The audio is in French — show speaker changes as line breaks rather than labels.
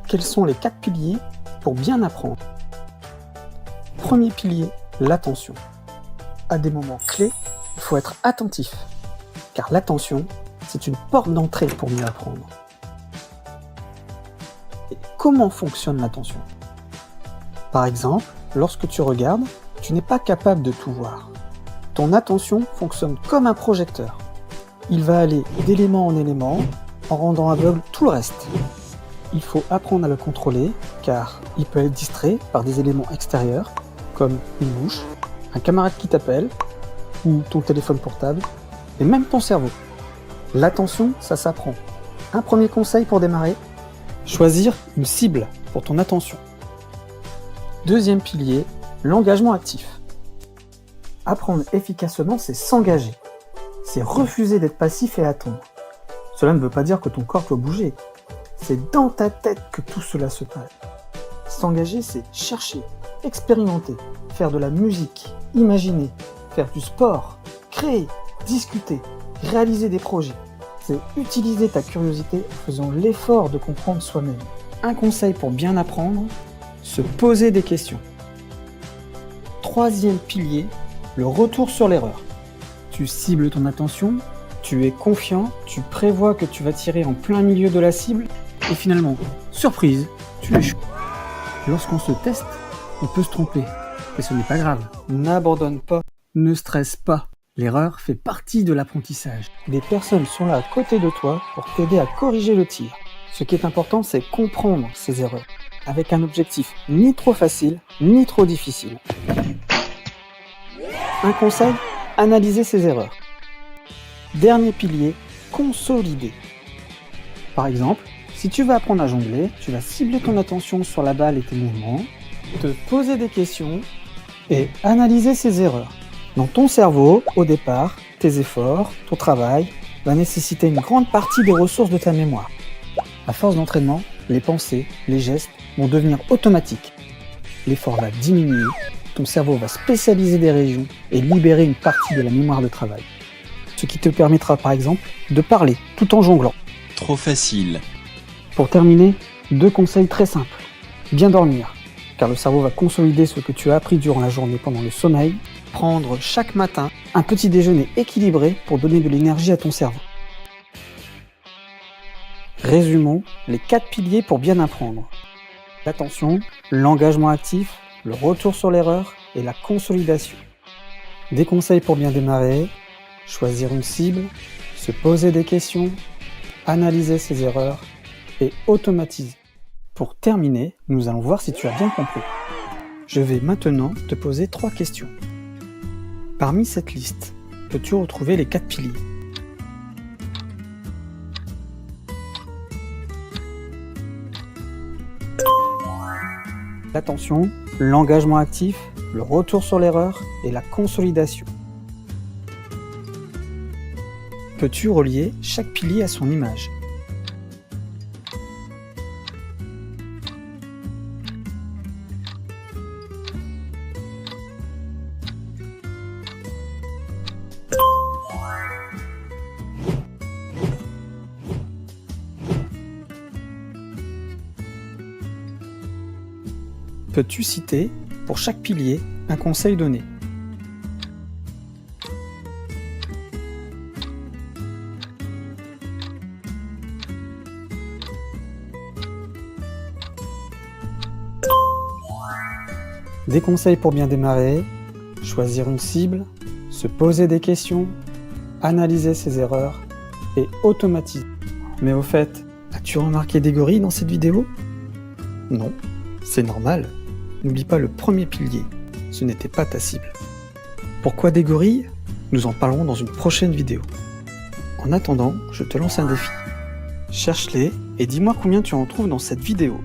Quels sont les 4 piliers pour bien apprendre? Premier pilier, l'attention. À des moments clés, il faut être attentif, car l'attention, c'est une porte d'entrée pour mieux apprendre. Et comment fonctionne l'attention? Par exemple, lorsque tu regardes, tu n'es pas capable de tout voir. Ton attention fonctionne comme un projecteur. Il va aller d'élément en élément, en rendant aveugle tout le reste. Il faut apprendre à le contrôler, car il peut être distrait par des éléments extérieurs, comme une mouche, un camarade qui t'appelle, ou ton téléphone portable, et même ton cerveau. L'attention, ça s'apprend. Un premier conseil pour démarrer, choisir une cible pour ton attention. Deuxième pilier, l'engagement actif. Apprendre efficacement, c'est s'engager. C'est refuser d'être passif et attendre. Cela ne veut pas dire que ton corps doit bouger. C'est dans ta tête que tout cela se passe. S'engager, c'est chercher, expérimenter, faire de la musique, imaginer, faire du sport, créer, discuter, réaliser des projets. C'est utiliser ta curiosité en faisant l'effort de comprendre soi-même. Un conseil pour bien apprendre, se poser des questions. Troisième pilier, le retour sur l'erreur. Tu cibles ton attention, tu es confiant, tu prévois que tu vas tirer en plein milieu de la cible, et finalement, surprise, tu échoues. Lorsqu'on se teste, on peut se tromper, mais ce n'est pas grave. N'abandonne pas, ne stresse pas. L'erreur fait partie de l'apprentissage. Des personnes sont là à côté de toi pour t'aider à corriger le tir. Ce qui est important, c'est comprendre ces erreurs, avec un objectif ni trop facile, ni trop difficile. Un conseil, analyser ses erreurs. Dernier pilier, consolider. Par exemple, si tu veux apprendre à jongler, tu vas cibler ton attention sur la balle et tes mouvements, te poser des questions et analyser ses erreurs. Dans ton cerveau, au départ, tes efforts, ton travail va nécessiter une grande partie des ressources de ta mémoire. À force d'entraînement, les pensées, les gestes vont devenir automatiques. L'effort va diminuer, ton cerveau va spécialiser des régions et libérer une partie de la mémoire de travail. Ce qui te permettra par exemple de parler tout en jonglant.
Trop facile.
Pour terminer, 2 conseils très simples. Bien dormir, car le cerveau va consolider ce que tu as appris durant la journée pendant le sommeil. Prendre chaque matin un petit déjeuner équilibré pour donner de l'énergie à ton cerveau. Résumons les 4 piliers pour bien apprendre. L'attention, l'engagement actif, le retour sur l'erreur et la consolidation. Des conseils pour bien démarrer, choisir une cible, se poser des questions, analyser ses erreurs et automatiser. Pour terminer, nous allons voir si tu as bien compris. Je vais maintenant te poser 3 questions. Parmi cette liste, peux-tu retrouver les 4 piliers? L'attention, l'engagement actif, le retour sur l'erreur et la consolidation. Peux-tu relier chaque pilier à son image? Peux-tu citer, pour chaque pilier, un conseil donné? Des conseils pour bien démarrer, choisir une cible, se poser des questions, analyser ses erreurs et automatiser. Mais au fait, as-tu remarqué des gorilles dans cette vidéo? Non, c'est normal. N'oublie pas le premier pilier, ce n'était pas ta cible. Pourquoi des gorilles? Nous en parlerons dans une prochaine vidéo. En attendant, je te lance un défi. Cherche-les et dis-moi combien tu en trouves dans cette vidéo.